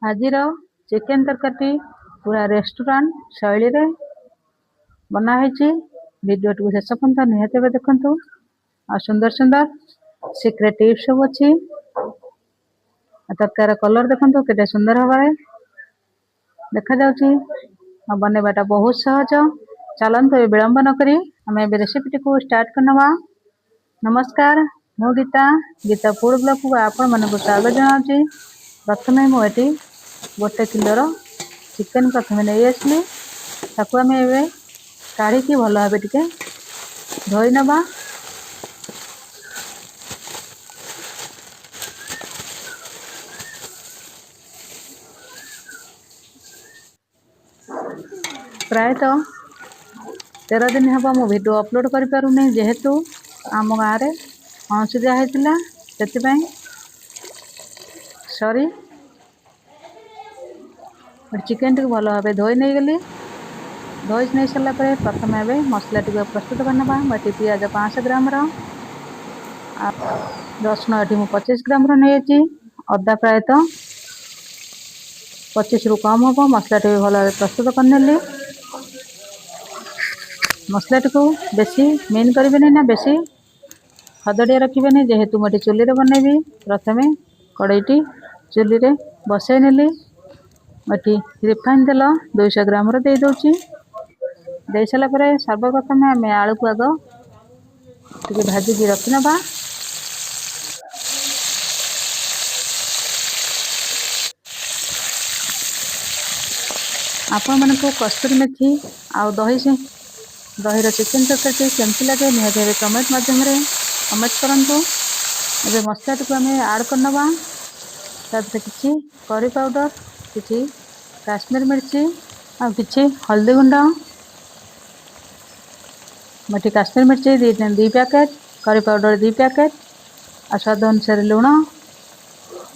आजिर chicken तरकारी पूरा restaurant शैली रे बनाई। वीडियो टी शेष पर्यंत निहाती भावे देखु आ सुंदर सुंदर सिक्रेट टिप्स सब अच्छी। तरकार कलर देखो के सुंदर भाव देखा बनवाटा बहुत सहज। चलते विलंब नक आम रेसिपी को स्टार्ट करनवा। नमस्कार, मु गीता गीता फूड ब्लॉग को आपण मन को स्वागत जनावि। प्रथम मुझे गोटे किलोर चिकेन प्रथम नहीं आसली ताकू आम काढ़ी भल भाव टे धोई नवा। प्रायतः 13 दिन हम मो वीडियो अपलोड कर पारुनी जेहेतु आम गाँव में अणसुदिया होता से सॉरी। चिकेन टी भल भाव धोई नहीं गली। धोई नहीं सारापर प्रथम मसला टी प्रस्तुत करना। ये पियाज 500 ग्राम रसुण ये 25 ग्राम नहीं। अदा प्रायतः 25 रु कम हम। मसला टी भल भाव प्रस्तुत करने। मसला टी को बेसी मेन करें ना बेसी खदड़िया रखिए जेहेतु मुझे चुली रे बनैबी। प्रथम कड़ईटी चुली रे बसई नेली। ये रिफाइन तेल 200 ग्राम दे दूची। दे सारापर सर्वप्रथम आम आलू को आग टे भाजिकी रखी नवा। आपण मन को कस्तूरी मेथी आ दही चिकेन तरकारी केमती लगे निहत कमेंट मध्यम कमेंट करूँ। ए मसला टी आम आड करनवा। कि करी पाउडर कि काश्मीर मिर्ची आ कि हल्दी गुंड मटी काश्मीर मिर्ची 2 पैकेट करी पाउडर 2 पैकेट आ स्वाद अनुसार लुण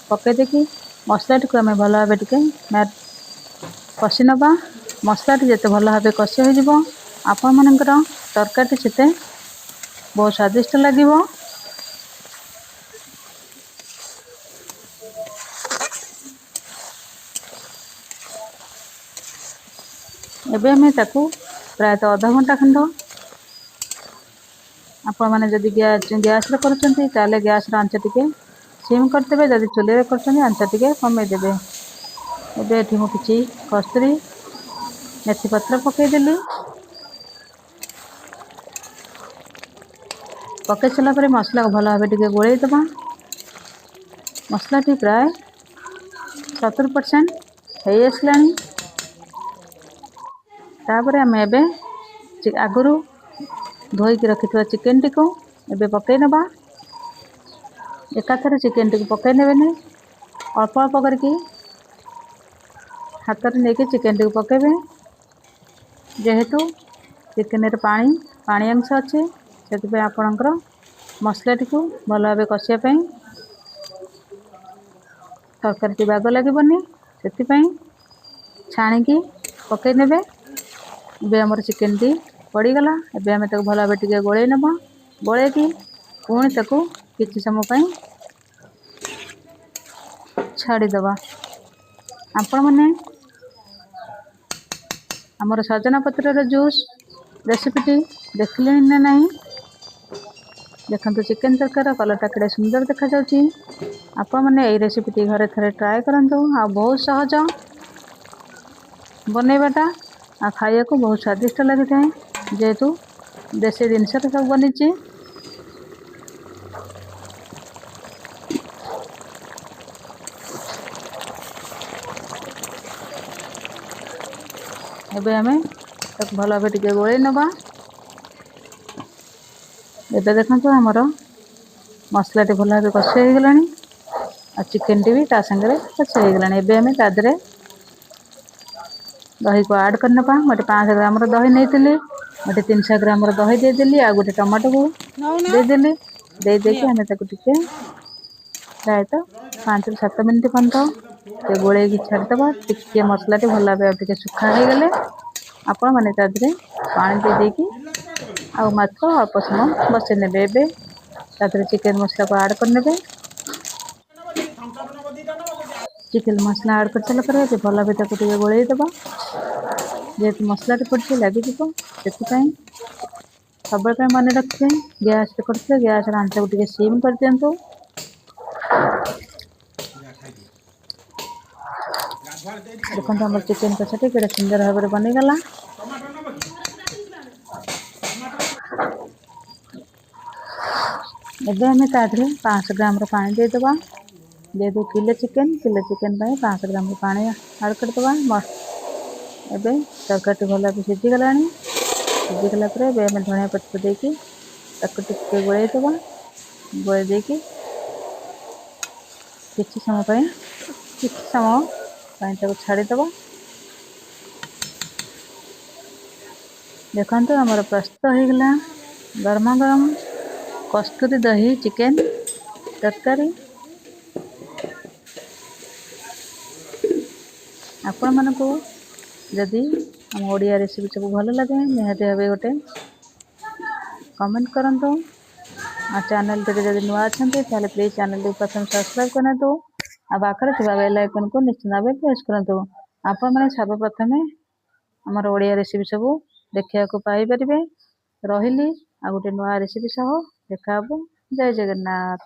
पकई देखी मसला टी आम भल भाव टे कषि नवा। मसला टी जिते भल भाव कषि हो आपण मानकर तरकारी से बहुत स्वादिष्ट लगे। एबे हमें ताकू प्रायतः आधा घंटा खंड आपण मैंने जदि गैस रे करुछंती ताले गैस रे आंच टिके सिम करदेबे। जदि चुली रे करछंती आंच टिके कमे देबे। एबे एठी मु किछि कस्तूरी मेथी पत्र पकई देली। पकई सारा पर मसला को भल भाव टे गोल दबा। मसला टी प्राय 70% हो आसला। तापर आम आगु धोईक रखि चिकेन टी को एबे पकई नवा। एकाथरे चिकेन टी को पकई नेबेनी अल्प अल्प करके हाथ में लेके चिकेन टी को पकेबे। जेहेतु चिकेन पानी अंश अच्छे से आपणकर मसला टी को भल भाव कषापी तरकारी बाग लगेनि से छाणिकी पकई नेबे। एबे हमर चिकेन टी पड़ीगला। एबे आम भल भाव टे गोल नवा। गोल की पुणी ताकू किछि समय छाड़ीदबा। आपण मैंने आमर सजना पत्र जूस रेसिपीटी देखले ना नहीं देखो। चिकेन तरकारी कलरटा केड़े सुंदर देखा जाउची। आपण मैंने यही रेसिपीटी घरे थरे ट्राए करंतु। आ बहुत सहज बनैबाटा आ खाया को बहुत स्वादिष्ट लगी था जेहेतु देसी जिनस सब बनी। एबे हमें भल भाव टे गोल नवा। एबे देखो आमर मसला टी भल भाव कषि हो गला आ चिकेन टी भी ता संगे कषि हो गला। एबे हमें तादरे दही को ऐड करनवा। मोटे 500 ग्राम दही नहीं मोटे 300 ग्राम दही देदेली आ गोटे टमाटो को देदेली। देदेकी आम टे प्रायतः 5 ରୁ 7 मिनट पर्यंत गोल छाड़ीदबा। टिके मसला टी भल भाव टे सुखा हो गले आपण मैंने तादरे पानी दे देकी आ मात्र अल्प समय बसई ने। चिकेन मसला को ऐड करने। चिकेन मसला ऐड कर सारा पर भल भी गोल दबा जेहेतु मसला पड़े लगे से सब मन रखिए गैस करते गैस आंच को सीम कर दिंतु। देखो आम चिकेन कषाटी केड़े सुंदर भाव में बनीगला। एबे आम ताधे 500 ग्राम पानी देदबा जेहेतु किलो चिकेन 500 ग्राम पानी ऐड करदबा। एबे तरकारी भल सीझीगला सीझीगला धनिया पत्र देकी टिके गोल दबा गोल देकी किछि समय छाड़ीदबा। देखो आमर प्रस्तुत हो गला गरमा गरम कस्तूरी दही चिकेन तरकारी। आपण मानकु जदि आम ओडिया रेसिपी सब भल लगे निहाती भावे गोटे कमेंट करंतु। आ चैनल टे जदि नुआ अछंती ताले प्लीज चैनल को प्रथम सब्सक्राइब करंतु। आ पाखरे थिबा बेल आइकन को निश्चित भावे प्रेस करंतु। आपण माने सर्वप्रथमे हमर ओडिया रेसिपी सब देखिया को पाई परिबे। रहिली आ गोटे नुआ रेसिपी सह देखा हबो। जय जगन्नाथ।